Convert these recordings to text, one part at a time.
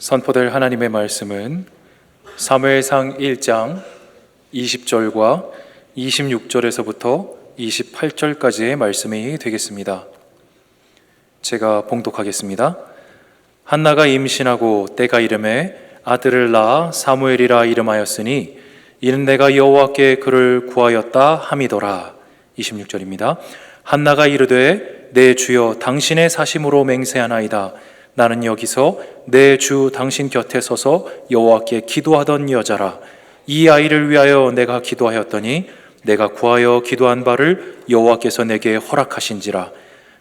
선포될 하나님의 말씀은 사무엘상 1장 20절과 26절에서부터 28절까지의 말씀이 되겠습니다. 제가 봉독하겠습니다. 한나가 임신하고 때가 이름에 아들을 낳아 사무엘이라 이름하였으니 이는 내가 여호와께 그를 구하였다 함이더라. 26절입니다. 한나가 이르되 내 주여 당신의 사심으로 맹세하나이다. 나는 여기서 내 주 당신 곁에 서서 여호와께 기도하던 여자라. 이 아이를 위하여 내가 기도하였더니 내가 구하여 기도한 바를 여호와께서 내게 허락하신지라.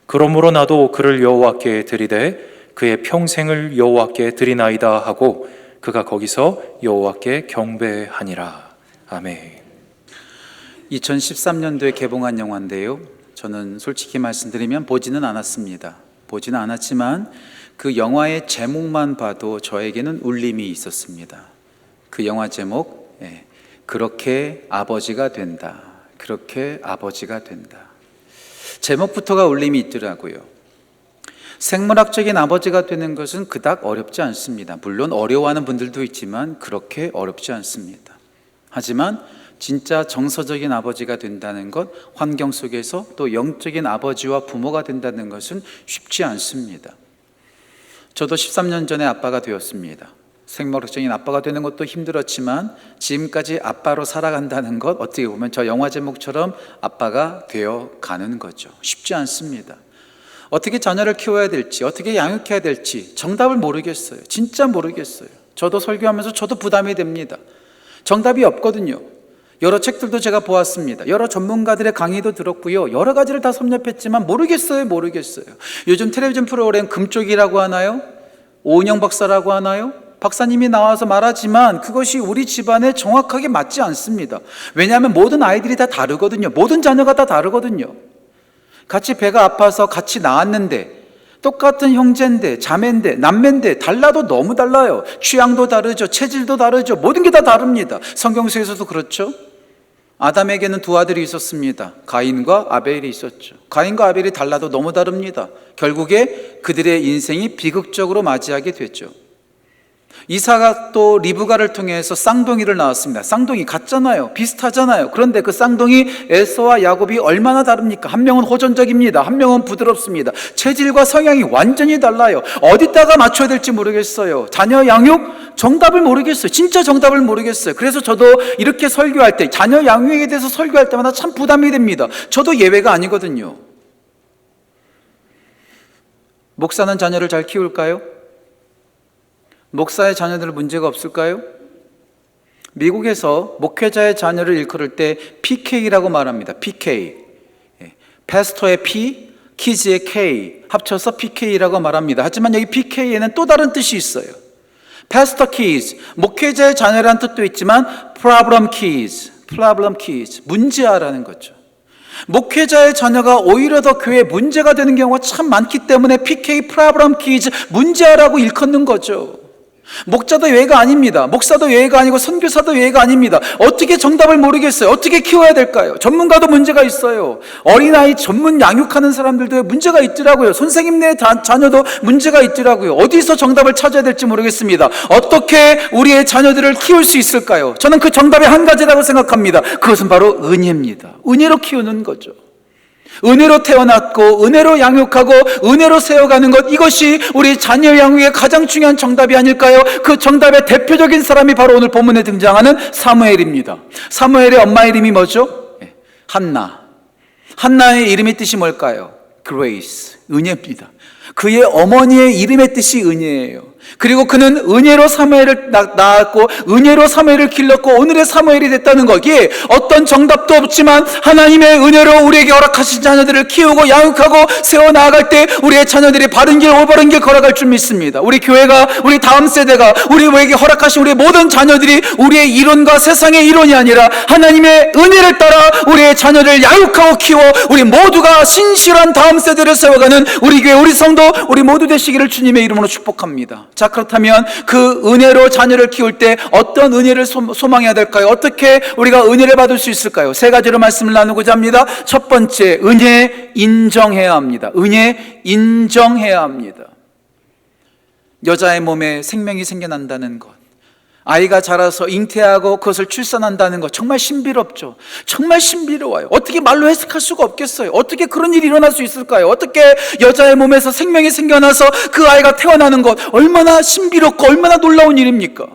그러므로 나도 그를 여호와께 드리되 그의 평생을 여호와께 드리나이다 하고 그가 거기서 여호와께 경배하니라. 아멘. 2013년도에 개봉한 영화인데요, 저는 솔직히 말씀드리면 보지는 않았습니다. 보지는 않았지만 그 영화의 제목만 봐도 저에게는 울림이 있었습니다. 그 영화 제목, 그렇게 아버지가 된다. 그렇게 아버지가 된다. 제목부터가 울림이 있더라고요. 생물학적인 아버지가 되는 것은 그닥 어렵지 않습니다. 물론 어려워하는 분들도 있지만 그렇게 어렵지 않습니다. 하지만 진짜 정서적인 아버지가 된다는 것, 환경 속에서 또 영적인 아버지와 부모가 된다는 것은 쉽지 않습니다. 저도 13년 전에 아빠가 되었습니다. 생물학적인 아빠가 되는 것도 힘들었지만 지금까지 아빠로 살아간다는 것, 어떻게 보면 저 영화 제목처럼 아빠가 되어 가는 거죠. 쉽지 않습니다. 어떻게 자녀를 키워야 될지, 어떻게 양육해야 될지 정답을 모르겠어요. 진짜 모르겠어요. 저도 설교하면서 저도 부담이 됩니다. 정답이 없거든요. 여러 책들도 제가 보았습니다. 여러 전문가들의 강의도 들었고요. 여러 가지를 다 섭렵했지만 모르겠어요. 요즘 텔레비전 프로그램 금쪽이라고 하나요? 오은영 박사라고 하나요? 박사님이 나와서 말하지만 그것이 우리 집안에 정확하게 맞지 않습니다. 왜냐하면 모든 아이들이 다 다르거든요. 모든 자녀가 다 다르거든요. 같이 배가 아파서 같이 낳았는데 똑같은 형제인데 자매인데 남매인데 달라도 너무 달라요. 취향도 다르죠. 체질도 다르죠. 모든 게 다 다릅니다. 성경 속에서도 그렇죠. 아담에게는 두 아들이 있었습니다. 가인과 아벨이 있었죠. 가인과 아벨이 달라도 너무 다릅니다. 결국에 그들의 인생이 비극적으로 맞이하게 됐죠. 이사가 또 리브가를 통해서 쌍둥이를 낳았습니다. 쌍둥이 같잖아요. 비슷하잖아요. 그런데 그 쌍둥이 에서와 야곱이 얼마나 다릅니까? 한 명은 호전적입니다. 한 명은 부드럽습니다. 체질과 성향이 완전히 달라요. 어디다가 맞춰야 될지 모르겠어요. 자녀 양육 정답을 모르겠어요. 진짜 정답을 모르겠어요. 그래서 저도 이렇게 설교할 때, 자녀 양육에 대해서 설교할 때마다 참 부담이 됩니다. 저도 예외가 아니거든요. 목사는 자녀를 잘 키울까요? 목사의 자녀들은 문제가 없을까요? 미국에서 목회자의 자녀를 일컬을 때 PK라고 말합니다. PK. 패스터의 P, 키즈의 K 합쳐서 PK라고 말합니다. 하지만 여기 PK에는 또 다른 뜻이 있어요. 패스터 키즈, 목회자의 자녀라는 뜻도 있지만 problem kids, 문제아라는 거죠. 목회자의 자녀가 오히려 더 교회에 문제가 되는 경우가 참 많기 때문에 PK, problem kids, 문제아라고 일컫는 거죠. 목자도 예외가 아닙니다. 목사도 예외가 아니고 선교사도 예외가 아닙니다. 어떻게 정답을 모르겠어요. 어떻게 키워야 될까요? 전문가도 문제가 있어요. 어린아이 전문 양육하는 사람들도 문제가 있더라고요. 선생님네 자녀도 문제가 있더라고요. 어디서 정답을 찾아야 될지 모르겠습니다. 어떻게 우리의 자녀들을 키울 수 있을까요? 저는 그 정답이 한 가지라고 생각합니다. 그것은 바로 은혜입니다. 은혜로 키우는 거죠. 은혜로 태어났고 은혜로 양육하고 은혜로 세워가는 것, 이것이 우리 자녀 양육의 가장 중요한 정답이 아닐까요? 그 정답의 대표적인 사람이 바로 오늘 본문에 등장하는 사무엘입니다. 사무엘의 엄마 이름이 뭐죠? 한나. 한나의 이름의 뜻이 뭘까요? Grace, 은혜입니다. 그의 어머니의 이름의 뜻이 은혜예요. 그리고 그는 은혜로 사무엘을 낳았고 은혜로 사무엘을 길렀고 오늘의 사무엘이 됐다는 거기에 어떤 정답도 없지만 하나님의 은혜로 우리에게 허락하신 자녀들을 키우고 양육하고 세워나갈 때 우리의 자녀들이 바른 길 올바른 길 걸어갈 줄 믿습니다. 우리 교회가, 우리 다음 세대가, 우리에게 허락하신 우리 모든 자녀들이 우리의 이론과 세상의 이론이 아니라 하나님의 은혜를 따라 우리의 자녀를 양육하고 키워 우리 모두가 신실한 다음 세대를 세워가는 우리 교회, 우리 성도, 우리 모두 되시기를 주님의 이름으로 축복합니다. 자, 그렇다면 그 은혜로 자녀를 키울 때 어떤 은혜를 소망해야 될까요? 어떻게 우리가 은혜를 받을 수 있을까요? 세 가지로 말씀을 나누고자 합니다. 첫 번째, 은혜 인정해야 합니다. 은혜 인정해야 합니다. 여자의 몸에 생명이 생겨난다는 것, 아이가 자라서 잉태하고 그것을 출산한다는 것, 정말 신비롭죠. 정말 신비로워요. 어떻게 말로 해석할 수가 없겠어요. 어떻게 그런 일이 일어날 수 있을까요? 어떻게 여자의 몸에서 생명이 생겨나서 그 아이가 태어나는 것, 얼마나 신비롭고 얼마나 놀라운 일입니까?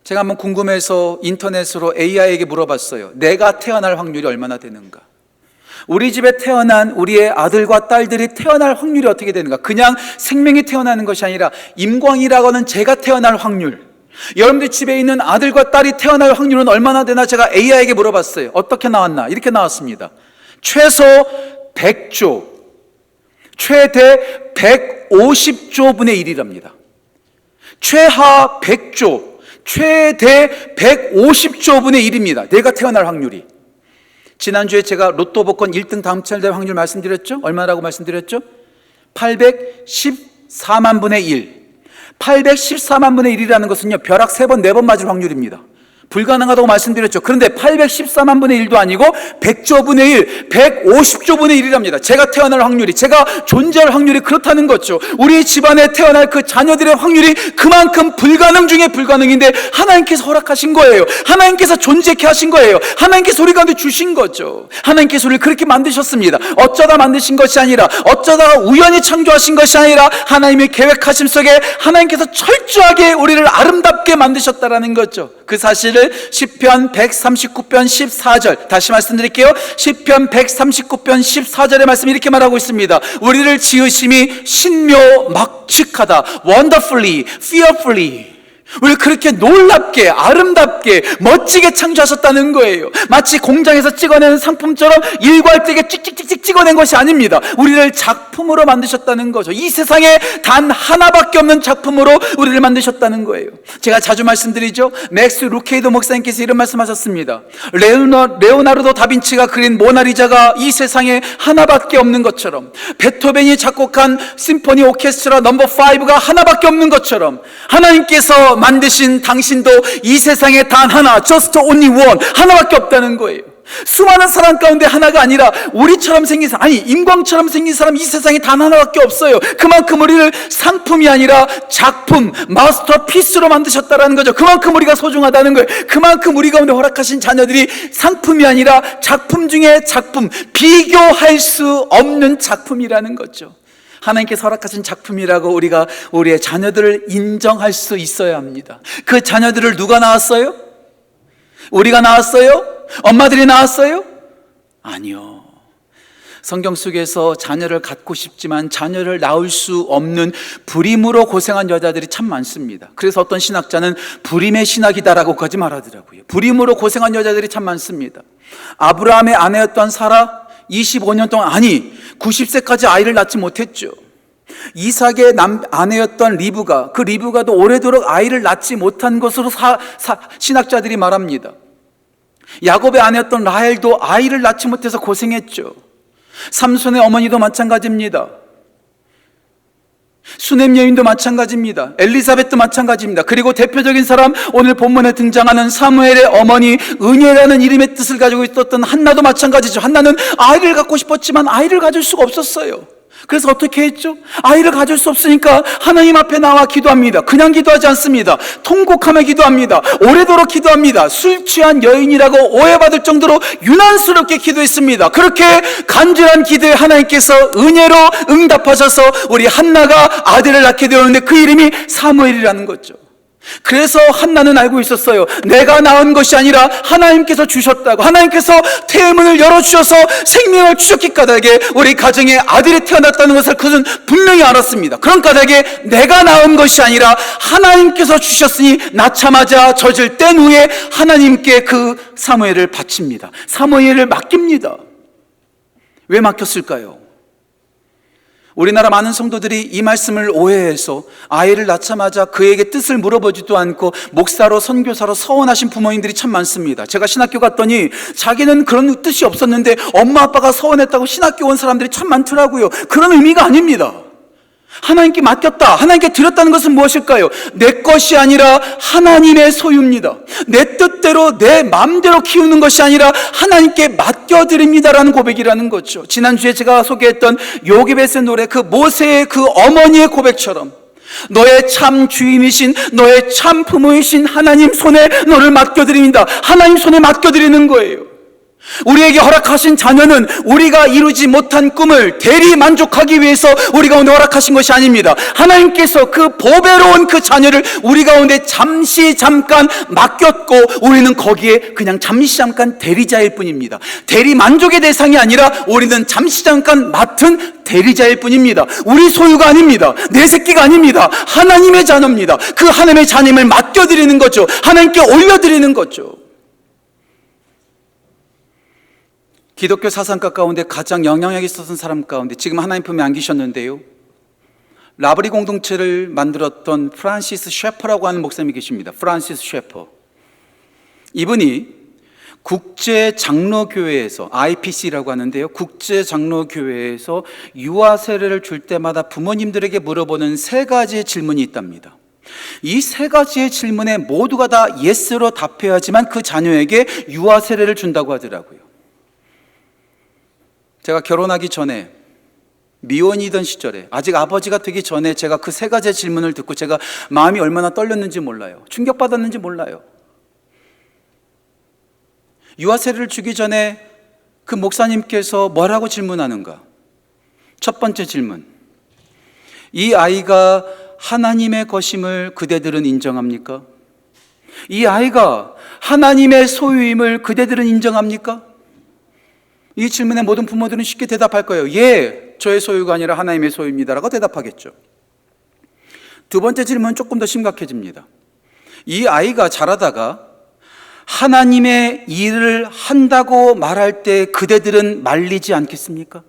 제가 한번 궁금해서 인터넷으로 AI에게 물어봤어요. 내가 태어날 확률이 얼마나 되는가? 우리 집에 태어난 우리의 아들과 딸들이 태어날 확률이 어떻게 되는가? 그냥 생명이 태어나는 것이 아니라 임광이라고 하는 제가 태어날 확률, 여러분들 집에 있는 아들과 딸이 태어날 확률은 얼마나 되나 제가 AI에게 물어봤어요. 어떻게 나왔나? 이렇게 나왔습니다. 최소 100조, 최대 150조 분의 1이랍니다. 최하 100조, 최대 150조 분의 1입니다. 내가 태어날 확률이. 지난주에 제가 로또 복권 1등 당첨될 확률 말씀드렸죠? 얼마라고 말씀드렸죠? 814만 분의 1. 814만 분의 1이라는 것은요, 벼락 3번, 4번 맞을 확률입니다. 불가능하다고 말씀드렸죠. 그런데 814만 분의 1도 아니고 100조 분의 1, 150조 분의 1이랍니다. 제가 태어날 확률이, 제가 존재할 확률이 그렇다는 거죠. 우리 집안에 태어날 그 자녀들의 확률이 그만큼 불가능 중에 불가능인데 하나님께서 허락하신 거예요. 하나님께서 존재케 하신 거예요. 하나님께서 우리 가운데 주신 거죠. 하나님께서 우리를 그렇게 만드셨습니다. 어쩌다 만드신 것이 아니라, 어쩌다가 우연히 창조하신 것이 아니라 하나님의 계획하심 속에 하나님께서 철저하게 우리를 아름답게 만드셨다라는 거죠. 그 사실을 시편 139편 14절, 다시 말씀드릴게요. 시편 139편 14절의 말씀이 이렇게 말하고 있습니다. 우리를 지으심이 신묘막측하다, wonderfully, fearfully. 우리를 그렇게 놀랍게, 아름답게, 멋지게 창조하셨다는 거예요. 마치 공장에서 찍어내는 상품처럼 일괄 되게 찍찍찍찍 찍어낸 것이 아닙니다. 우리를 작품으로 만드셨다는 거죠. 이 세상에 단 하나밖에 없는 작품으로 우리를 만드셨다는 거예요. 제가 자주 말씀드리죠. 맥스 루케이도 목사님께서 이런 말씀하셨습니다. 레오나르도 다빈치가 그린 모나리자가 이 세상에 하나밖에 없는 것처럼, 베토벤이 작곡한 심포니 오케스트라 넘버 5가 하나밖에 없는 것처럼, 하나님께서 만드신 당신도 이 세상에 단 하나, just only one, 하나밖에 없다는 거예요. 수많은 사람 가운데 하나가 아니라 우리처럼 생긴 사람, 아니 임광처럼 생긴 사람 이 세상에 단 하나밖에 없어요. 그만큼 우리를 상품이 아니라 작품, 마스터피스로 만드셨다라는 거죠. 그만큼 우리가 소중하다는 거예요. 그만큼 우리 가운데 허락하신 자녀들이 상품이 아니라 작품 중에 작품, 비교할 수 없는 작품이라는 거죠. 하나님께서 허락하신 작품이라고 우리가 우리의 자녀들을 인정할 수 있어야 합니다. 그 자녀들을 누가 낳았어요? 우리가 낳았어요? 엄마들이 낳았어요? 아니요. 성경 속에서 자녀를 갖고 싶지만 자녀를 낳을 수 없는 불임으로 고생한 여자들이 참 많습니다. 그래서 어떤 신학자는 불임의 신학이다라고까지 말하더라고요. 불임으로 고생한 여자들이 참 많습니다. 아브라함의 아내였던 사라, 25년 동안, 아니 90세까지 아이를 낳지 못했죠. 이삭의 아내였던 리브가, 그 리브가도 오래도록 아이를 낳지 못한 것으로 신학자들이 말합니다. 야곱의 아내였던 라헬도 아이를 낳지 못해서 고생했죠. 삼손의 어머니도 마찬가지입니다. 수넴 여인도 마찬가지입니다. 엘리사벳도 마찬가지입니다. 그리고 대표적인 사람, 오늘 본문에 등장하는 사무엘의 어머니 은혜라는 이름의 뜻을 가지고 있었던 한나도 마찬가지죠. 한나는 아이를 갖고 싶었지만 아이를 가질 수가 없었어요. 그래서 어떻게 했죠? 아이를 가질 수 없으니까 하나님 앞에 나와 기도합니다. 그냥 기도하지 않습니다. 통곡하며 기도합니다. 오래도록 기도합니다. 술 취한 여인이라고 오해받을 정도로 유난스럽게 기도했습니다. 그렇게 간절한 기도에 하나님께서 은혜로 응답하셔서 우리 한나가 아들을 낳게 되었는데 그 이름이 사무엘이라는 거죠. 그래서 한나는 알고 있었어요. 내가 낳은 것이 아니라 하나님께서 주셨다고. 하나님께서 태문을 열어주셔서 생명을 주셨기 까닭에 우리 가정에 아들이 태어났다는 것을 그는 분명히 알았습니다. 그런 까닭에 내가 낳은 것이 아니라 하나님께서 주셨으니 낳자마자 젖을 뗀 후에 하나님께 그 사무엘을 바칩니다. 사무엘을 맡깁니다. 왜 맡겼을까요? 우리나라 많은 성도들이 이 말씀을 오해해서 아이를 낳자마자 그에게 뜻을 물어보지도 않고 목사로 선교사로 서원하신 부모님들이 참 많습니다. 제가 신학교 갔더니 자기는 그런 뜻이 없었는데 엄마 아빠가 서원했다고 신학교 온 사람들이 참 많더라고요. 그런 의미가 아닙니다. 하나님께 맡겼다, 하나님께 드렸다는 것은 무엇일까요? 내 것이 아니라 하나님의 소유입니다. 내 뜻대로 내 마음대로 키우는 것이 아니라 하나님께 맡겨드립니다라는 고백이라는 거죠. 지난주에 제가 소개했던 요게벳의 노래, 그 모세의 그 어머니의 고백처럼 너의 참 주인이신, 너의 참 부모이신 하나님 손에 너를 맡겨드립니다. 하나님 손에 맡겨드리는 거예요. 우리에게 허락하신 자녀는 우리가 이루지 못한 꿈을 대리 만족하기 위해서 우리 가운데 허락하신 것이 아닙니다. 하나님께서 그 보배로운 그 자녀를 우리 가운데 잠깐 맡겼고, 우리는 거기에 그냥 잠깐 대리자일 뿐입니다. 대리 만족의 대상이 아니라 우리는 잠깐 맡은 대리자일 뿐입니다. 우리 소유가 아닙니다. 내 새끼가 아닙니다. 하나님의 자녀입니다. 그 하나님의 자녀임을 맡겨드리는 거죠. 하나님께 올려드리는 거죠. 기독교 사상가 가운데 가장 영향력 있었던 사람 가운데 지금 하나님 품에 안기셨는데요, 라브리 공동체를 만들었던 프란시스 셰퍼라고 하는 목사님이 계십니다. 프란시스 셰퍼. 이분이 국제장로교회에서, IPC라고 하는데요, 국제장로교회에서 유아 세례를 줄 때마다 부모님들에게 물어보는 3가지의 질문이 있답니다. 이 3가지의 질문에 모두가 다 예스로 답해야지만 그 자녀에게 유아 세례를 준다고 하더라고요. 제가 결혼하기 전에 미혼이던 시절에, 아직 아버지가 되기 전에 제가 그 3가지의 질문을 듣고 제가 마음이 얼마나 떨렸는지 몰라요. 충격받았는지 몰라요. 유아 세례를 주기 전에 그 목사님께서 뭐라고 질문하는가? 첫 번째 질문, 이 아이가 하나님의 것임을 그대들은 인정합니까? 이 아이가 하나님의 소유임을 그대들은 인정합니까? 이 질문에 모든 부모들은 쉽게 대답할 거예요. 예, 저의 소유가 아니라 하나님의 소유입니다라고 대답하겠죠. 두 번째 질문은 조금 더 심각해집니다. 이 아이가 자라다가 하나님의 일을 한다고 말할 때 그대들은 말리지 않겠습니까?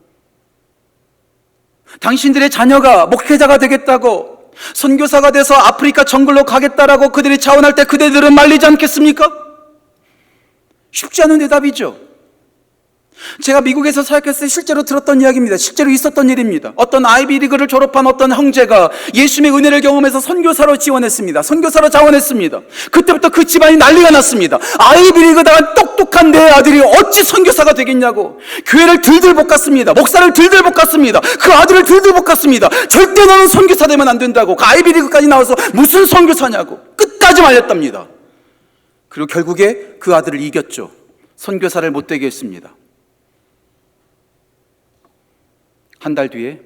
당신들의 자녀가 목회자가 되겠다고, 선교사가 돼서 아프리카 정글로 가겠다라고 그들이 자원할 때 그대들은 말리지 않겠습니까? 쉽지 않은 대답이죠. 제가 미국에서 사역했을 때 실제로 들었던 이야기입니다. 실제로 있었던 일입니다. 어떤 아이비리그를 졸업한 어떤 형제가 예수님의 은혜를 경험해서 선교사로 지원했습니다. 선교사로 자원했습니다. 그때부터 그 집안이 난리가 났습니다. 아이비리그다가 똑똑한 내 아들이 어찌 선교사가 되겠냐고, 교회를 들들 볶았습니다. 목사를 들들 볶았습니다. 그 아들을 들들 볶았습니다. 절대 너는 선교사 되면 안 된다고, 그 아이비리그까지 나와서 무슨 선교사냐고 끝까지 말렸답니다. 그리고 결국에 그 아들을 이겼죠. 선교사를 못 되게 했습니다. 한 달 뒤에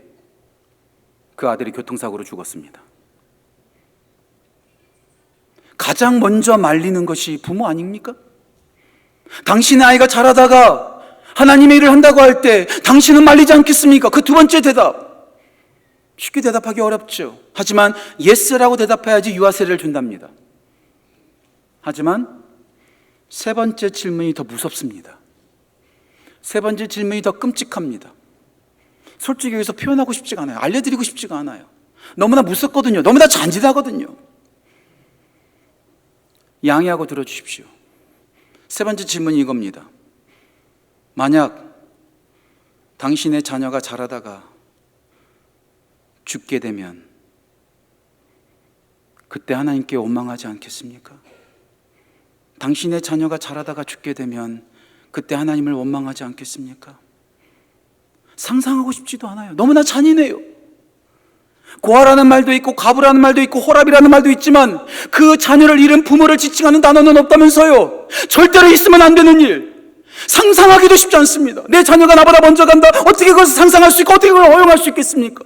그 아들이 교통사고로 죽었습니다. 가장 먼저 말리는 것이 부모 아닙니까? 당신의 아이가 자라다가 하나님의 일을 한다고 할 때 당신은 말리지 않겠습니까? 그 두 번째 대답, 쉽게 대답하기 어렵죠. 하지만 예스라고 대답해야지 유아 세례를 준답니다. 하지만 세 번째 질문이 더 무섭습니다. 세 번째 질문이 더 끔찍합니다. 솔직히 여기서 표현하고 싶지가 않아요. 알려드리고 싶지가 않아요. 너무나 무섭거든요. 너무나 잔인하거든요. 양해하고 들어주십시오. 세 번째 질문이 이겁니다. 만약 당신의 자녀가 자라다가 죽게 되면 그때 하나님께 원망하지 않겠습니까? 당신의 자녀가 자라다가 죽게 되면 그때 하나님을 원망하지 않겠습니까? 상상하고 싶지도 않아요. 너무나 잔인해요. 고아라는 말도 있고 가부라는 말도 있고 호랍이라는 말도 있지만 그 자녀를 잃은 부모를 지칭하는 단어는 없다면서요. 절대로 있으면 안 되는 일, 상상하기도 쉽지 않습니다. 내 자녀가 나보다 먼저 간다, 어떻게 그것을 상상할 수 있고 어떻게 그걸 허용할 수 있겠습니까?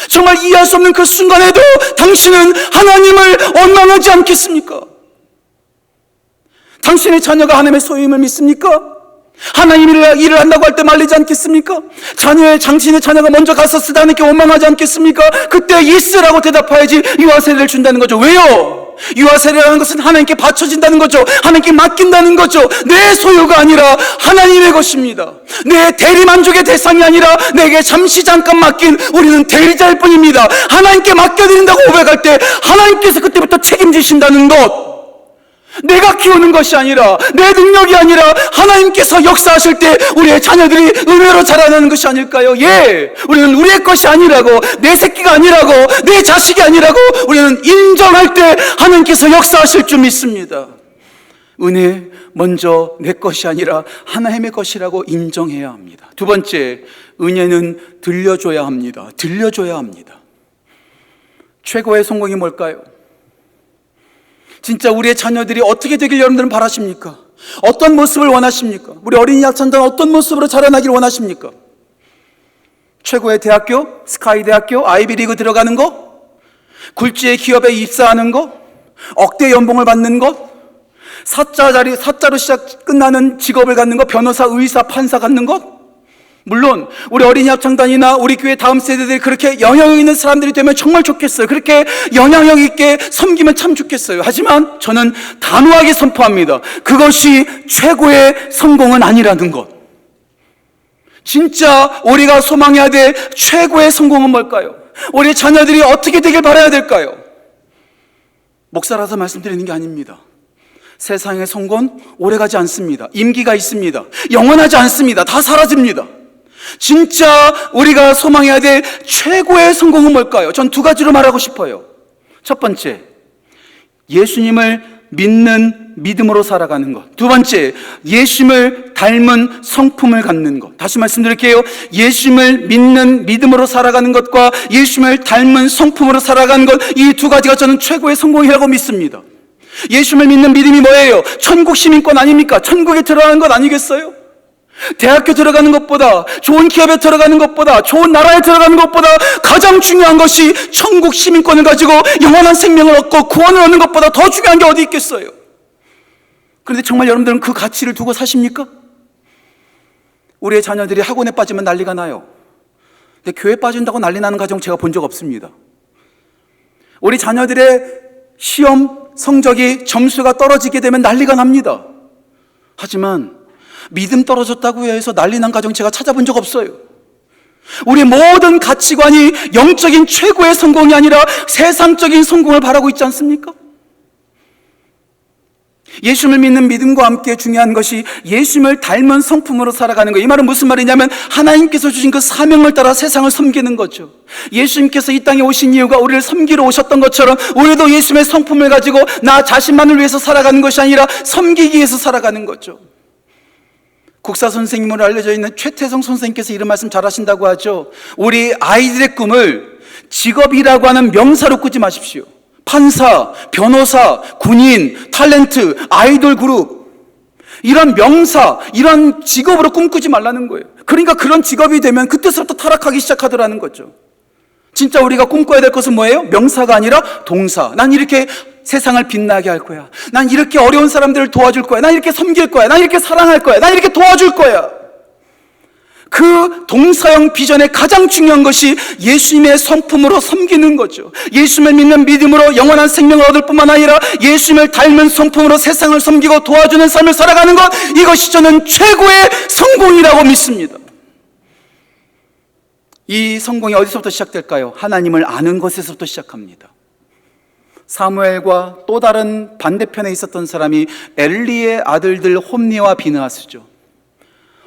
정말 이해할 수 없는 그 순간에도 당신은 하나님을 원망하지 않겠습니까? 당신의 자녀가 하나님의 소유임을 믿습니까? 하나님의 일을 한다고 할 때 말리지 않겠습니까? 당신의 자녀가 먼저 갔었을 때 하나님께 원망하지 않겠습니까? 그때 예스라고 대답해야지 유아 세례를 준다는 거죠. 왜요? 유아 세례라는 것은 하나님께 바쳐진다는 거죠. 하나님께 맡긴다는 거죠. 내 소유가 아니라 하나님의 것입니다. 내 대리만족의 대상이 아니라 내게 잠깐 맡긴 우리는 대리자일 뿐입니다. 하나님께 맡겨드린다고 고백할 때 하나님께서 그때부터 책임지신다는 것, 내가 키우는 것이 아니라, 내 능력이 아니라 하나님께서 역사하실 때 우리의 자녀들이 은혜로 자라나는 것이 아닐까요? 예, 우리는 우리의 것이 아니라고, 내 새끼가 아니라고, 내 자식이 아니라고 우리는 인정할 때 하나님께서 역사하실 줄 믿습니다. 은혜 먼저 내 것이 아니라 하나님의 것이라고 인정해야 합니다. 두 번째, 은혜는 들려줘야 합니다. 들려줘야 합니다. 최고의 성공이 뭘까요? 진짜 우리의 자녀들이 어떻게 되길 여러분들은 바라십니까? 어떤 모습을 원하십니까? 우리 어린이 학창단 어떤 모습으로 자라나길 원하십니까? 최고의 대학교, 스카이 대학교, 아이비리그 들어가는 거? 굴지의 기업에 입사하는 거? 억대 연봉을 받는 것? 사자로 끝나는 직업을 갖는 것? 변호사, 의사, 판사 갖는 것? 물론 우리 어린이 합창단이나 우리 교회 다음 세대들이 그렇게 영향력 있는 사람들이 되면 정말 좋겠어요. 그렇게 영향력 있게 섬기면 참 좋겠어요. 하지만 저는 단호하게 선포합니다. 그것이 최고의 성공은 아니라는 것. 진짜 우리가 소망해야 될 최고의 성공은 뭘까요? 우리 자녀들이 어떻게 되길 바라야 될까요? 목사라서 말씀드리는 게 아닙니다. 세상의 성공은 오래가지 않습니다. 임기가 있습니다. 영원하지 않습니다. 다 사라집니다. 진짜 우리가 소망해야 될 최고의 성공은 뭘까요? 전 두 가지로 말하고 싶어요. 첫 번째, 예수님을 믿는 믿음으로 살아가는 것. 두 번째, 예수님을 닮은 성품을 갖는 것. 다시 말씀드릴게요. 예수님을 믿는 믿음으로 살아가는 것과 예수님을 닮은 성품으로 살아가는 것, 이 두 가지가 저는 최고의 성공이라고 믿습니다. 예수님을 믿는 믿음이 뭐예요? 천국 시민권 아닙니까? 천국에 들어가는 것 아니겠어요? 대학교 들어가는 것보다, 좋은 기업에 들어가는 것보다, 좋은 나라에 들어가는 것보다 가장 중요한 것이 천국 시민권을 가지고 영원한 생명을 얻고 구원을 얻는 것보다 더 중요한 게 어디 있겠어요? 그런데 정말 여러분들은 그 가치를 두고 사십니까? 우리의 자녀들이 학원에 빠지면 난리가 나요. 근데 교회에 빠진다고 난리 나는 가정 제가 본 적 없습니다. 우리 자녀들의 시험 성적이 점수가 떨어지게 되면 난리가 납니다. 하지만 믿음 떨어졌다고 해서 난리 난 가정 제가 찾아본 적 없어요. 우리 모든 가치관이 영적인 최고의 성공이 아니라 세상적인 성공을 바라고 있지 않습니까? 예수님을 믿는 믿음과 함께 중요한 것이 예수님을 닮은 성품으로 살아가는 거예요. 이 말은 무슨 말이냐면 하나님께서 주신 그 사명을 따라 세상을 섬기는 거죠. 예수님께서 이 땅에 오신 이유가 우리를 섬기러 오셨던 것처럼 우리도 예수님의 성품을 가지고 나 자신만을 위해서 살아가는 것이 아니라 섬기기 위해서 살아가는 거죠. 국사 선생님으로 알려져 있는 최태성 선생님께서 이런 말씀 잘 하신다고 하죠. 우리 아이들의 꿈을 직업이라고 하는 명사로 꾸지 마십시오. 판사, 변호사, 군인, 탤런트, 아이돌 그룹, 이런 명사, 이런 직업으로 꿈꾸지 말라는 거예요. 그러니까 그런 직업이 되면 그때서부터 타락하기 시작하더라는 거죠. 진짜 우리가 꿈꿔야 될 것은 뭐예요? 명사가 아니라 동사. 난 이렇게 세상을 빛나게 할 거야. 난 이렇게 어려운 사람들을 도와줄 거야. 난 이렇게 섬길 거야. 난 이렇게 사랑할 거야. 난 이렇게 도와줄 거야. 그 동사형 비전의 가장 중요한 것이 예수님의 성품으로 섬기는 거죠. 예수님을 믿는 믿음으로 영원한 생명을 얻을 뿐만 아니라 예수님을 닮은 성품으로 세상을 섬기고 도와주는 삶을 살아가는 것, 이것이 저는 최고의 성공이라고 믿습니다. 이 성공이 어디서부터 시작될까요? 하나님을 아는 것에서부터 시작합니다. 사무엘과 또 다른 반대편에 있었던 사람이 엘리의 아들들 홈니와 비느하스죠.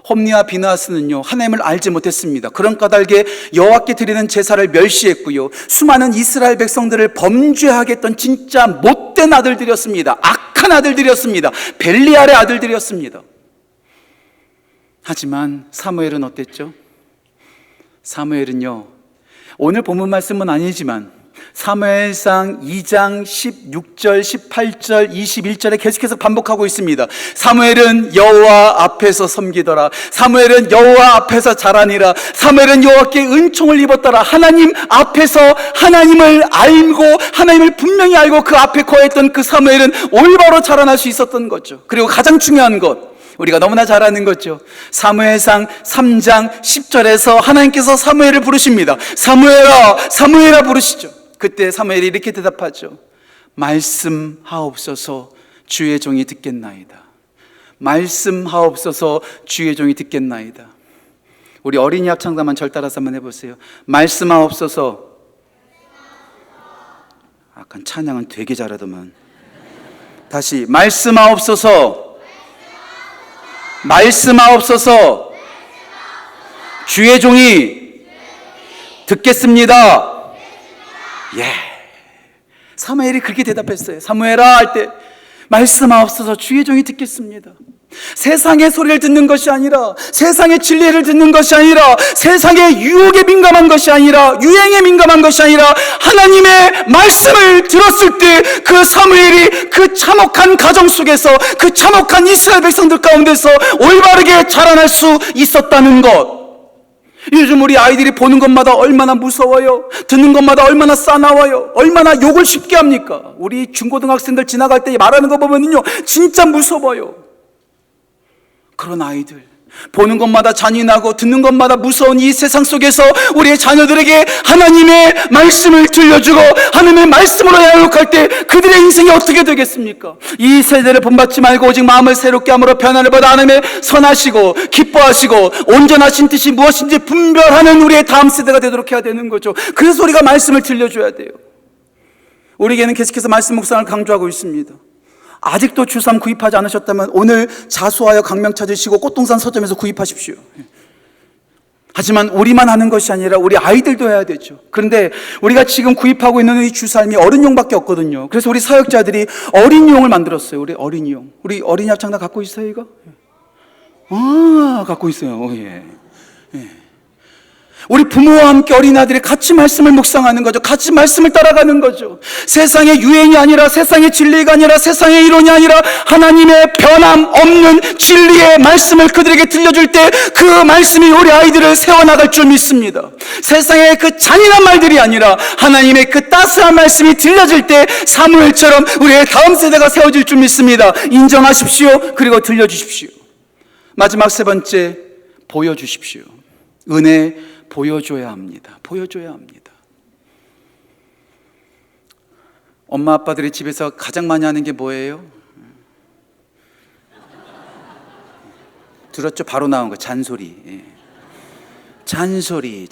홈니와 비느하스는요, 하나님을 알지 못했습니다. 그런 까닭에 여호와께 드리는 제사를 멸시했고요, 수많은 이스라엘 백성들을 범죄하게 했던 진짜 못된 아들들이었습니다. 악한 아들들이었습니다. 벨리알의 아들들이었습니다. 하지만 사무엘은 어땠죠? 사무엘은요, 오늘 본문 말씀은 아니지만 사무엘상 2장 16절, 18절, 21절에 계속해서 반복하고 있습니다. 사무엘은 여호와 앞에서 섬기더라. 사무엘은 여호와 앞에서 자라니라. 사무엘은 여호와께 은총을 입었더라. 하나님 앞에서 하나님을 알고 하나님을 분명히 알고 그 앞에 거했던 그 사무엘은 올바로 자라날 수 있었던 거죠. 그리고 가장 중요한 것, 우리가 너무나 잘 아는 거죠. 사무엘상 3장 10절에서 하나님께서 사무엘을 부르십니다. 사무엘아, 사무엘아 부르시죠. 그때 사무엘이 이렇게 대답하죠. 말씀하옵소서, 주의 종이 듣겠나이다. 말씀하옵소서, 주의 종이 듣겠나이다. 우리 어린이 합창단만 절 따라서 한번 해보세요. 말씀하옵소서. 아까 찬양은 되게 잘하더만. 다시 말씀하옵소서. 말씀하옵소서. 주의 종이 듣겠습니다. 예. 사무엘이 그렇게 대답했어요. 사무엘아 할 때 말씀하옵소서. 주의 종이 듣겠습니다. 세상의 소리를 듣는 것이 아니라, 세상의 진리를 듣는 것이 아니라, 세상의 유혹에 민감한 것이 아니라, 유행에 민감한 것이 아니라, 하나님의 말씀을 들었을 때 그 사무엘이 그 참혹한 가정 속에서, 그 참혹한 이스라엘 백성들 가운데서 올바르게 자라날 수 있었다는 것. 요즘 우리 아이들이 보는 것마다 얼마나 무서워요. 듣는 것마다 얼마나 싸나워요. 얼마나 욕을 쉽게 합니까? 우리 중고등학생들 지나갈 때 말하는 거 보면요, 진짜 무서워요. 그런 아이들, 보는 것마다 잔인하고 듣는 것마다 무서운 이 세상 속에서 우리의 자녀들에게 하나님의 말씀을 들려주고 하나님의 말씀으로 양육할 때 그들의 인생이 어떻게 되겠습니까? 이 세대를 본받지 말고 오직 마음을 새롭게 함으로 변화를 받아 하나님의 선하시고 기뻐하시고 온전하신 뜻이 무엇인지 분별하는 우리의 다음 세대가 되도록 해야 되는 거죠. 그래서 우리가 말씀을 들려줘야 돼요. 우리에게는 계속해서 말씀 묵상을 강조하고 있습니다. 아직도 주3 구입하지 않으셨다면 오늘 자수하여 강명 찾으시고 꽃동산 서점에서 구입하십시오. 하지만 우리만 하는 것이 아니라 우리 아이들도 해야 되죠. 그런데 우리가 지금 구입하고 있는 이 주3이 어른용밖에 없거든요. 그래서 우리 사역자들이 어린이용을 만들었어요. 우리 어린이용. 우리 어린이 합창단 갖고 있어요, 이거? 갖고 있어요. 예. 우리 부모와 함께 어린아이들이 같이 말씀을 묵상하는 거죠. 같이 말씀을 따라가는 거죠. 세상의 유행이 아니라, 세상의 진리가 아니라, 세상의 이론이 아니라 하나님의 변함없는 진리의 말씀을 그들에게 들려줄 때 그 말씀이 우리 아이들을 세워나갈 줄 믿습니다. 세상의 그 잔인한 말들이 아니라 하나님의 그 따스한 말씀이 들려질 때 사무엘처럼 우리의 다음 세대가 세워질 줄 믿습니다. 인정하십시오. 그리고 들려주십시오. 마지막 세 번째, 보여주십시오. 은혜 보여줘야 합니다. 보여줘야 합니다. 엄마 아빠들이 집에서 가장 많이 하는 게 뭐예요? 들었죠? 바로 나온 거, 잔소리. 잔소리.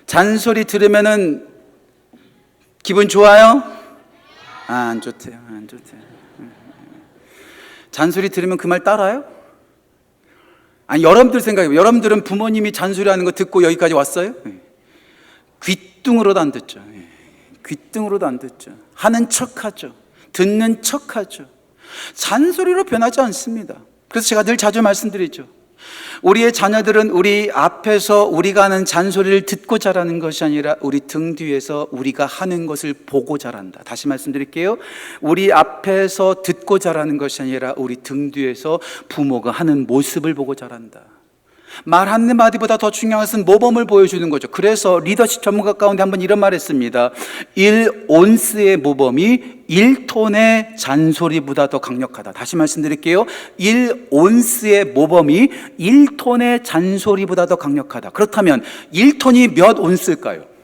잔소리 들으면은 기분 좋아요? 안 좋대요. 잔소리 들으면 그 말 따라요? 아니, 여러분들 생각해봐요. 여러분들은 부모님이 잔소리하는 거 듣고 여기까지 왔어요? 귓등으로도 안 듣죠. 귓등으로도 안 듣죠. 하는 척하죠. 듣는 척하죠. 잔소리로 변하지 않습니다. 그래서 제가 늘 자주 말씀드리죠. 우리의 자녀들은 우리 앞에서 우리가 하는 잔소리를 듣고 자라는 것이 아니라 우리 등 뒤에서 우리가 하는 것을 보고 자란다. 다시 말씀드릴게요. 우리 앞에서 듣고 자라는 것이 아니라 우리 등 뒤에서 부모가 하는 모습을 보고 자란다. 말 한마디보다 더 중요한 것은 모범을 보여주는 거죠. 그래서 리더십 전문가 가운데 한번 이런 말 했습니다. 1온스의 모범이 1톤의 잔소리보다 더 강력하다. 다시 말씀드릴게요. 1온스의 모범이 1톤의 잔소리보다 더 강력하다. 그렇다면 1톤이 몇 온스일까요?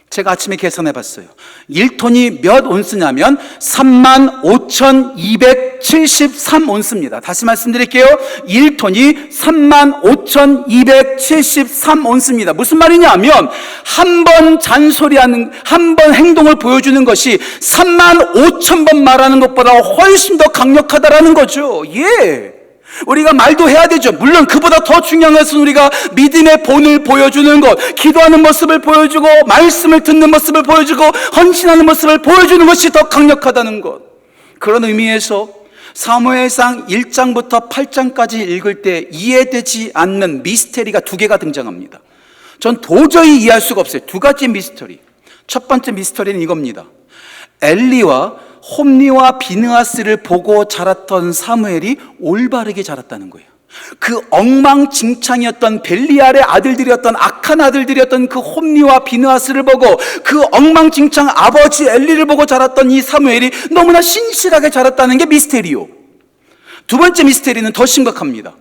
제가 아침에 계산해 봤어요. 1톤이 몇 온스냐면 35,273온스입니다. 다시 말씀드릴게요. 1톤이 35,273온스입니다. 무슨 말이냐면 한 번 잔소리하는, 한 번 행동을 보여주는 것이 35,000번 말하는 것보다 훨씬 더 강력하다라는 거죠. 예. 우리가 말도 해야 되죠. 물론 그보다 더 중요한 것은 우리가 믿음의 본을 보여주는 것, 기도하는 모습을 보여주고 말씀을 듣는 모습을 보여주고 헌신하는 모습을 보여주는 것이 더 강력하다는 것. 그런 의미에서 사무엘상 1장부터 8장까지 읽을 때 이해되지 않는 미스테리가 두 개가 등장합니다. 전 도저히 이해할 수가 없어요. 두 가지 미스터리. 첫 번째 미스터리는 이겁니다. 엘리와 홈리와 비느하스를 보고 자랐던 사무엘이 올바르게 자랐다는 거예요. 그 엉망진창이었던 벨리알의 아들들이었던 악한 아들들이었던 그 홈리와 비느하스를 보고 그 엉망진창 아버지 엘리를 보고 자랐던 이 사무엘이 너무나 신실하게 자랐다는 게 미스테리요. 두 번째 미스테리는 더 심각합니다.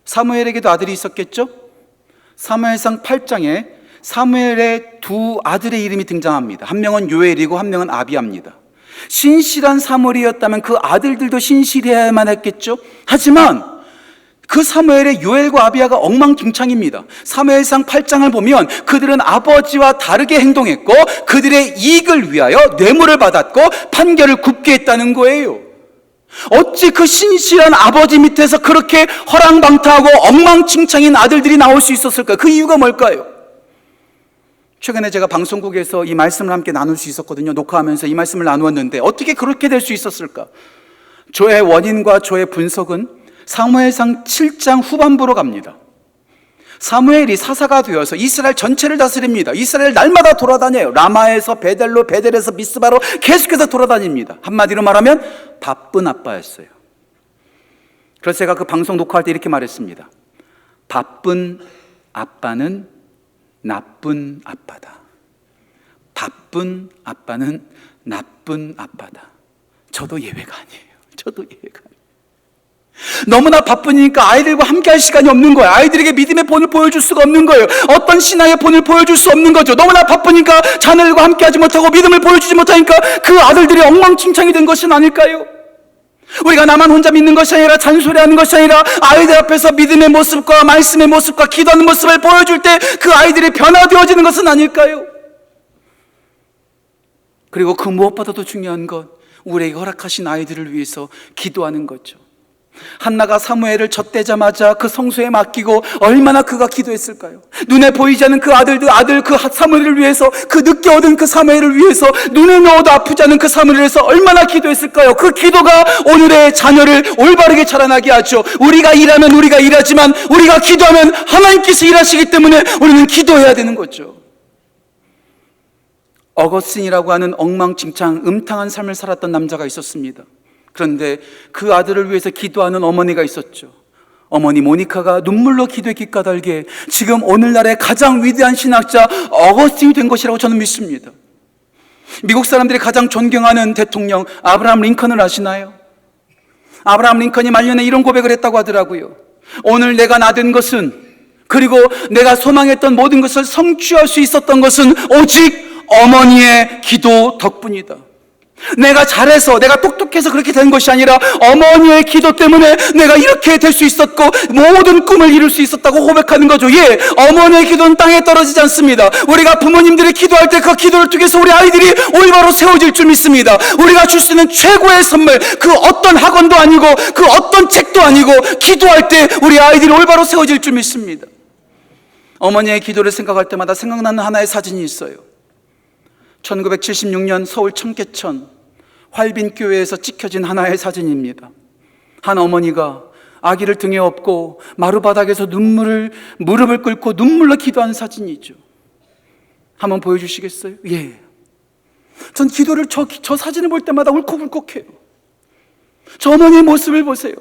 사무엘에게도 아들이 있었겠죠? 사무엘상 8장에 사무엘의 두 아들의 이름이 등장합니다. 한 명은 요엘이고 한 명은 아비야입니다. 신실한 사무엘이었다면 그 아들들도 신실해야만 했겠죠? 하지만 그 사무엘의 요엘과 아비야가 엉망진창입니다. 사무엘상 8장을 보면 그들은 아버지와 다르게 행동했고 그들의 이익을 위하여 뇌물을 받았고 판결을 굽게 했다는 거예요. 어찌 그 신실한 아버지 밑에서 그렇게 허랑방탕하고 엉망진창인 아들들이 나올 수 있었을까요? 그 이유가 뭘까요? 최근에 제가 방송국에서 이 말씀을 함께 나눌 수 있었거든요. 녹화하면서 이 말씀을 나누었는데 어떻게 그렇게 될 수 있었을까? 저의 원인과 저의 분석은 사무엘상 7장 후반부로 갑니다. 사무엘이 사사가 되어서 이스라엘 전체를 다스립니다. 이스라엘 날마다 돌아다녀요. 라마에서 베델로, 베델에서 미스바로 계속해서 돌아다닙니다. 한마디로 말하면 바쁜 아빠였어요. 그래서 제가 그 방송 녹화할 때 이렇게 말했습니다. 바쁜 아빠는 나쁜 아빠다. 바쁜 아빠는 나쁜 아빠다. 저도 예외가 아니에요. 저도 예외가 아니에요. 너무나 바쁘니까 아이들과 함께 할 시간이 없는 거예요. 아이들에게 믿음의 본을 보여줄 수가 없는 거예요. 어떤 신앙의 본을 보여줄 수 없는 거죠. 너무나 바쁘니까 자녀들과 함께 하지 못하고 믿음을 보여주지 못하니까 그 아들들이 엉망진창이 된 것은 아닐까요? 우리가 나만 혼자 믿는 것이 아니라 잔소리하는 것이 아니라 아이들 앞에서 믿음의 모습과 말씀의 모습과 기도하는 모습을 보여줄 때 그 아이들이 변화되어지는 것은 아닐까요? 그리고 그 무엇보다도 중요한 건 우리에게 허락하신 아이들을 위해서 기도하는 거죠. 한나가 사무엘을 젖대자마자 그 성소에 맡기고 얼마나 그가 기도했을까요? 눈에 보이지 않는 그 아들 그 사무엘을 위해서, 그 늦게 얻은 그 사무엘을 위해서, 눈에 넣어도 아프지 않은 그 사무엘을 위해서 얼마나 기도했을까요? 그 기도가 오늘의 자녀를 올바르게 자라나게 하죠. 우리가 일하면 우리가 일하지만 우리가 기도하면 하나님께서 일하시기 때문에 우리는 기도해야 되는 거죠. 어거스틴이라고 하는 엉망진창 음탕한 삶을 살았던 남자가 있었습니다. 그런데 그 아들을 위해서 기도하는 어머니가 있었죠. 어머니 모니카가 눈물로 기도했기 까닭에 지금 오늘날의 가장 위대한 신학자 어거스틴이 된 것이라고 저는 믿습니다. 미국 사람들이 가장 존경하는 대통령 아브라함 링컨을 아시나요? 아브라함 링컨이 말년에 이런 고백을 했다고 하더라고요. 오늘 내가 나된 것은, 그리고 내가 소망했던 모든 것을 성취할 수 있었던 것은 오직 어머니의 기도 덕분이다. 내가 잘해서, 내가 똑똑해서 그렇게 된 것이 아니라 어머니의 기도 때문에 내가 이렇게 될 수 있었고 모든 꿈을 이룰 수 있었다고 고백하는 거죠. 예, 어머니의 기도는 땅에 떨어지지 않습니다. 우리가 부모님들이 기도할 때 그 기도를 통해서 우리 아이들이 올바로 세워질 줄 믿습니다. 우리가 줄 수 있는 최고의 선물, 그 어떤 학원도 아니고 그 어떤 책도 아니고 기도할 때 우리 아이들이 올바로 세워질 줄 믿습니다. 어머니의 기도를 생각할 때마다 생각나는 하나의 사진이 있어요. 1976년 서울 청계천 활빈교회에서 찍혀진 하나의 사진입니다. 한 어머니가 아기를 등에 업고 마루바닥에서 무릎을 꿇고 눈물로 기도하는 사진이죠. 한번 보여주시겠어요? 예. 전 기도를 저 사진을 볼 때마다 울컥울컥해요. 저 어머니의 모습을 보세요.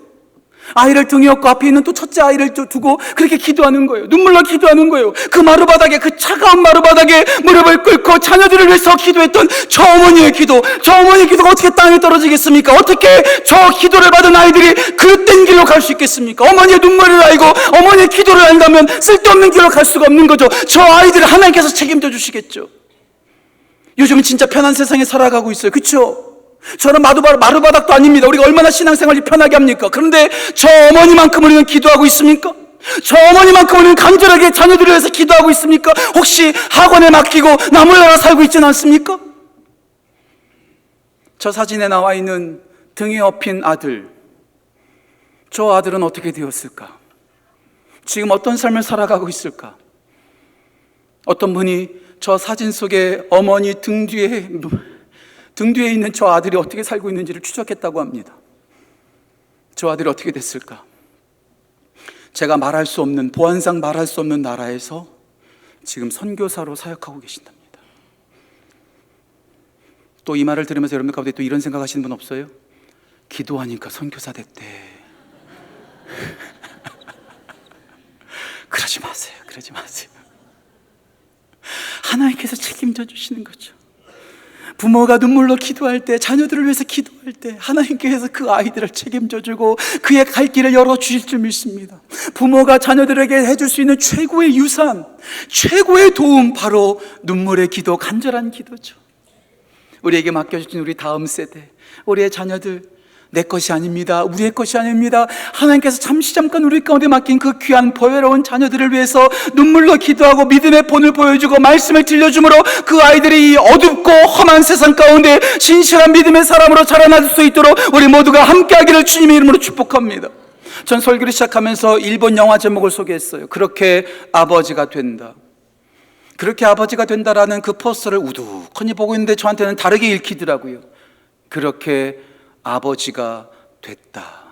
아이를 등에 업고 앞에 있는 또 첫째 아이를 두고 그렇게 기도하는 거예요. 눈물로 기도하는 거예요. 그 마루바닥에, 그 차가운 마루바닥에 무릎을 꿇고 자녀들을 위해서 기도했던 저 어머니의 기도, 저 어머니의 기도가 어떻게 땅에 떨어지겠습니까? 어떻게 저 기도를 받은 아이들이 그릇된 길로 갈 수 있겠습니까? 어머니의 눈물을 알고 어머니의 기도를 안다면 쓸데없는 길로 갈 수가 없는 거죠. 저 아이들을 하나님께서 책임져 주시겠죠. 요즘은 진짜 편한 세상에 살아가고 있어요. 그렇죠? 저는 마루바닥도 아닙니다. 우리가 얼마나 신앙생활이 편하게 합니까? 그런데 저 어머니만큼 우리는 기도하고 있습니까? 저 어머니만큼 우리는 간절하게 자녀들을 위해서 기도하고 있습니까? 혹시 학원에 맡기고 나 몰라라 살고 있지는 않습니까? 저 사진에 나와 있는 등에 업힌 아들, 저 아들은 어떻게 되었을까? 지금 어떤 삶을 살아가고 있을까? 어떤 분이 저 사진 속에 어머니 등 뒤에 있는 저 아들이 어떻게 살고 있는지를 추적했다고 합니다. 저 아들이 어떻게 됐을까? 제가 말할 수 없는, 보안상 말할 수 없는 나라에서 지금 선교사로 사역하고 계신답니다. 또 이 말을 들으면서 여러분들 가운데 또 이런 생각하시는 분 없어요? 기도하니까 선교사 됐대. 그러지 마세요. 그러지 마세요. 하나님께서 책임져 주시는 거죠. 부모가 눈물로 기도할 때, 자녀들을 위해서 기도할 때 하나님께서 그 아이들을 책임져 주고 그의 갈 길을 열어주실 줄 믿습니다. 부모가 자녀들에게 해줄 수 있는 최고의 유산, 최고의 도움, 바로 눈물의 기도, 간절한 기도죠. 우리에게 맡겨주신 우리 다음 세대, 우리의 자녀들, 내 것이 아닙니다. 우리의 것이 아닙니다. 하나님께서 잠깐 우리 가운데 맡긴 그 귀한 보배로운 자녀들을 위해서 눈물로 기도하고 믿음의 본을 보여주고 말씀을 들려주므로 그 아이들이 이 어둡고 험한 세상 가운데 신실한 믿음의 사람으로 자라날 수 있도록 우리 모두가 함께하기를 주님의 이름으로 축복합니다. 전 설교를 시작하면서 일본 영화 제목을 소개했어요. 그렇게 아버지가 된다. 그렇게 아버지가 된다라는 그 포스터를 우두커니 보고 있는데 저한테는 다르게 읽히더라고요. 그렇게 아버지가 됐다.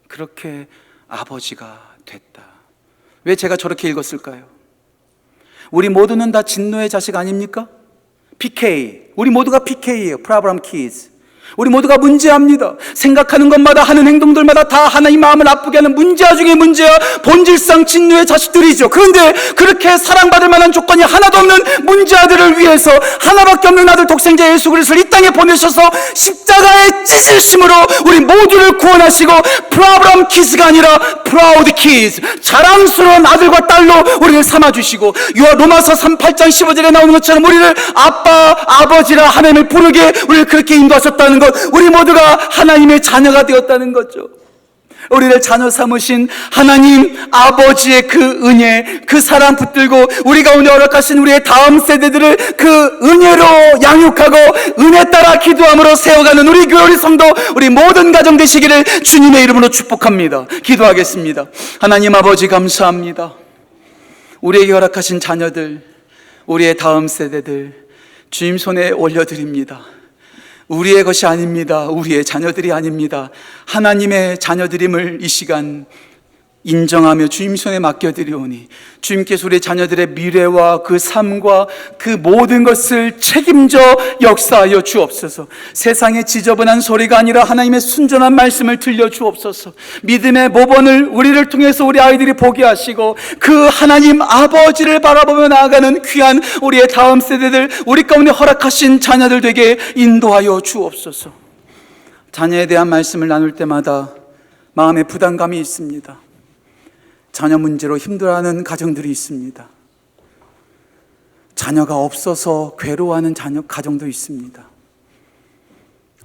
그렇게 아버지가 됐다. 왜 제가 저렇게 읽었을까요? 우리 모두는 다 진노의 자식 아닙니까? PK. 우리 모두가 PK예요. Problem Kids. 우리 모두가 문제합니다. 생각하는 것마다 하는 행동들마다 다 하나님 마음을 아프게 하는 문제아 중에 문제야. 본질상 진노의 자식들이죠. 그런데 그렇게 사랑받을 만한 조건이 하나도 없는 문제아들을 위해서 하나밖에 없는 아들 독생자 예수 그리스도를 이 땅에 보내셔서 십자가의 찢으심으로 우리 모두를 구원하시고 프로블럼 키즈가 아니라 프라우드 키즈, 자랑스러운 아들과 딸로 우리를 삼아주시고 로마서 8장 15절에 나오는 것처럼 우리를 아빠, 아버지라 하나님을 부르게 우리를 그렇게 인도하셨다는 것, 우리 모두가 하나님의 자녀가 되었다는 거죠. 우리를 자녀 삼으신 하나님 아버지의 그 은혜, 그 사랑 붙들고 우리 가운데 허락하신 우리의 다음 세대들을 그 은혜로 양육하고 은혜 따라 기도함으로 세워가는 우리 교회 우리 성도 우리 모든 가정 되시기를 주님의 이름으로 축복합니다. 기도하겠습니다. 하나님 아버지 감사합니다. 우리에게 허락하신 자녀들, 우리의 다음 세대들 주님 손에 올려드립니다. 우리의 것이 아닙니다. 우리의 자녀들이 아닙니다. 하나님의 자녀들임을 이 시간 인정하며 주님 손에 맡겨드리오니 주님께서 우리 자녀들의 미래와 그 삶과 그 모든 것을 책임져 역사하여 주옵소서. 세상의 지저분한 소리가 아니라 하나님의 순전한 말씀을 들려주옵소서. 믿음의 모범을 우리를 통해서 우리 아이들이 보게 하시고 그 하나님 아버지를 바라보며 나아가는 귀한 우리의 다음 세대들, 우리 가운데 허락하신 자녀들 되게 인도하여 주옵소서. 자녀에 대한 말씀을 나눌 때마다 마음에 부담감이 있습니다. 자녀 문제로 힘들어하는 가정들이 있습니다. 자녀가 없어서 괴로워하는 가정도 있습니다.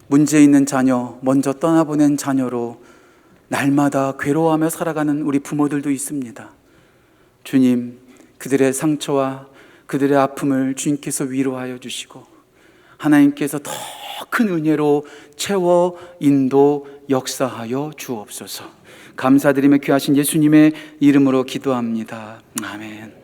문제 있는 자녀, 먼저 떠나보낸 자녀로 날마다 괴로워하며 살아가는 우리 부모들도 있습니다. 주님, 그들의 상처와 그들의 아픔을 주님께서 위로하여 주시고 하나님께서 더 큰 은혜로 채워 인도 역사하여 주옵소서. 감사드리며 귀하신 예수님의 이름으로 기도합니다. 아멘.